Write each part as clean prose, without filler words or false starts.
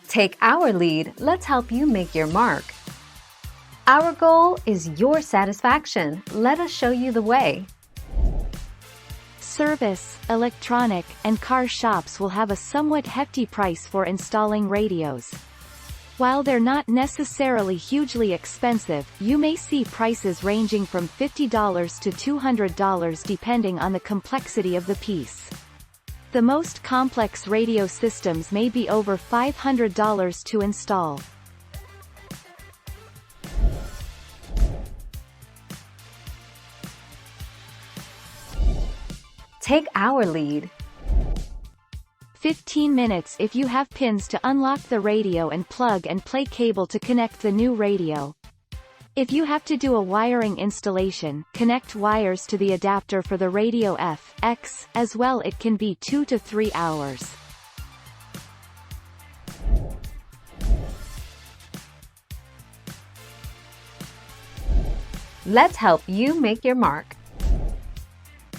Take our lead, let's help you make your mark. Our goal is your satisfaction. Let us show you the way. Service, electronic, and car shops will have a somewhat hefty price for installing radios. While they're not necessarily hugely expensive, you may see prices ranging from $50 to $200 depending on the complexity of the piece. The most complex radio systems may be over $500 to install. Take our lead. 15 minutes if you have pins to unlock the radio and plug and play cable to connect the new radio. If you have to do a wiring installation, connect wires to the adapter for the radio F/X as well. It can be 2 to 3 hours. Let's help you make your mark.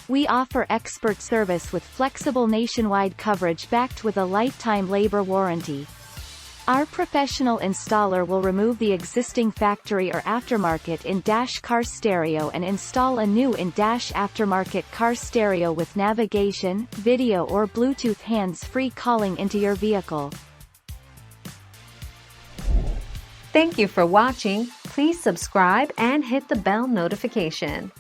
We offer expert service with flexible nationwide coverage backed with a lifetime labor warranty. Our professional installer will remove the existing factory or aftermarket in-dash car stereo and install a new in-dash aftermarket car stereo with navigation, video or Bluetooth hands-free calling into your vehicle. Thank you for watching. Please subscribe and hit the bell notification.